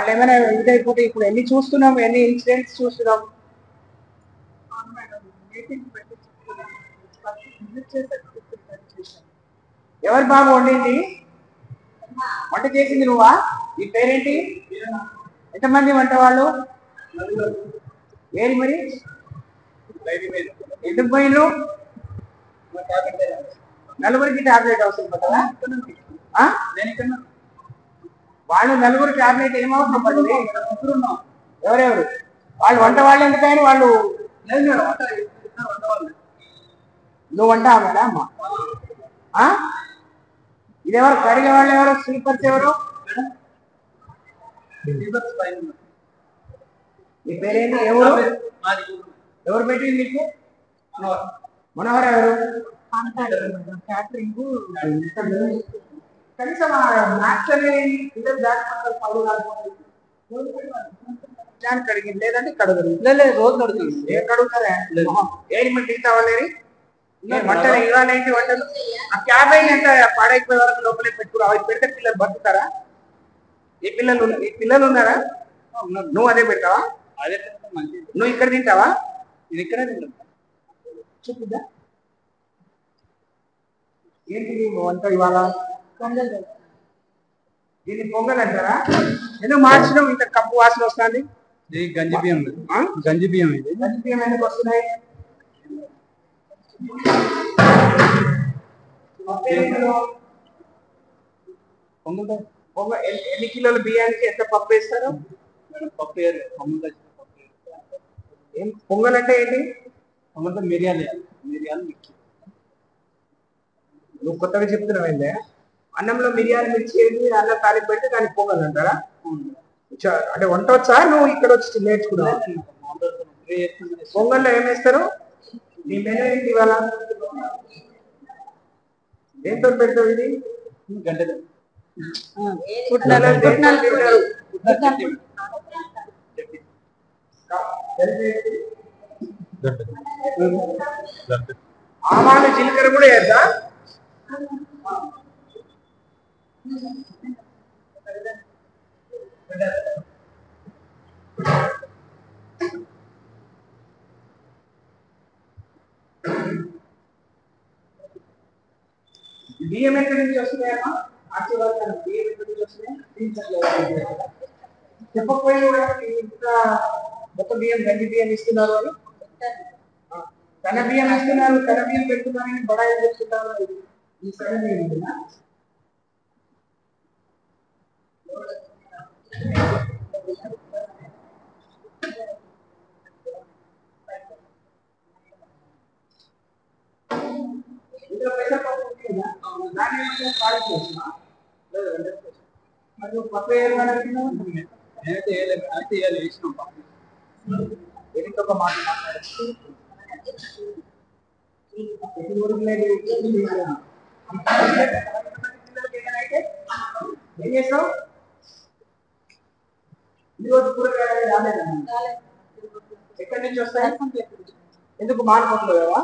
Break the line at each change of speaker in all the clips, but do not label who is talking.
వాళ్ళు ఏమైనా ఇదైపోతే ఇప్పుడు ఎన్ని చూస్తున్నాం, ఎన్ని ఇన్సిడెంట్స్ చూస్తున్నాం. ఎవరు బాబు వండింది? వంట చేసింది నువ్వా? నీ పేరేంటి? ఎంతమంది వంట వాళ్ళు? ఏరి మరి ఎందుకు పోయినరు? నలుగురికి టాబ్లెట్ అవసరం పడ్డదా? వాళ్ళు నలుగురు టాబ్లెట్ ఏమవసరం పడింది? ఎవరెవరు వాళ్ళు? వంట వాళ్ళు ఎందుకని వాళ్ళు? నువ్వు వంట ఆమెనా అమ్మ? ఇదెవరు కడిగే వాళ్ళు? ఎవరు స్లీపర్స్? ఎవరు? నీ పేరేంటి? ఎవరు ఎవరు పెట్టింది నీకు? మనోహర్ ఎవరు? క్యాటరింగ్ కనీసం కడిగింది లేదంటే కడగదు. లేదు రోజు కడుగుతుంది. ఏం కడుగుతారా? ఏంటి మరి టీ కావాలేరి వంటలు ఇవాళ ఏంటి వంటలు? ఆ క్యాబేజ్ ఎంత పాడైపోయే వరకు లోపలే పెట్టుకురా. అవి పెడితే పిల్లలు బతుకుతారా? ఈ పిల్లలు ఉన్నారా? నువ్వు అదే పెట్టావా? అదే నువ్వు ఇక్కడ తింటావా? ఇది ఇక్కడే తింటా. చూపిద్దా ఏంటి వంట ఇవాళ? దీన్ని పొంగల్ అంటారా? ఎందుకు మార్చడం? ఇంత కప్పు వాసన వస్తుంది. ఇది గంజి బియ్యం. గంజి బియ్యం. ఇది గంజి బియ్యం ఎందుకు వస్తున్నాయి? ఎన్ని కిలోల బియ్యానికి ఎంత పప్పు వేస్తారు? పప్పు ఏం పొంగల్ అంటే ఏంటి? పొంగల్ మిరియాలు మిక్కి. నువ్వు కొత్తగా చెప్తున్నావు. అన్నంలో మిరియాలు మిర్చి వేసి అన్నం తాలింపు పెట్టి దానికి పొంగల్ అంటారా? అంటే వంట వచ్చా? నువ్వు ఇక్కడ వచ్చి నేర్చుకున్నావు? పొంగల్లో ఏం వేస్తారు? నీ మెనూ ఏంటి ఇవాళ? దేంతో పెడతావు ఇది? గంటలు ఆవాలు జీలకర్ర కూడా వేద్దా? బియ్యం ఎక్కడి నుంచి వస్తున్నాయమ్మా? ఆశీర్వాదాలు బియ్యం ఎక్కడి నుంచి వస్తున్నాయి? చెప్పకపోయినా ఇంత మొత్తం బియ్యం గంజి బియ్యం ఇస్తున్నారు అని. తన బియ్యం ఇస్తున్నారు, తన బియ్యం పెడుతున్నారని బడాయి చెప్తున్నారు. ఈ సగం బియ్యం ఉంటుందా? ఇందులో పెసరపప్పు ఉంటుందా? దాని కాలేజ్ వచ్చినా మరి పప్పు వేయాలి. వేసినాం పప్పు. ఏదో ఒక మాట మాట్లాడారు. ఏం చేస్తావు? ఈరోజు కూరగాయలు రాలేదా? ఎక్కడి నుంచి వస్తాయి? ఎందుకు మార్కెట్లో లేవా?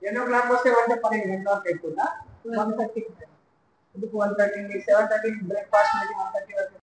ఎన్నో క్లాక్ వస్తే 12 గంటల వరకు ఎక్కువ 1:30. ఎందుకు 1:30? 7:30 బ్రేక్ఫాస్ట్ 1:30 వరకు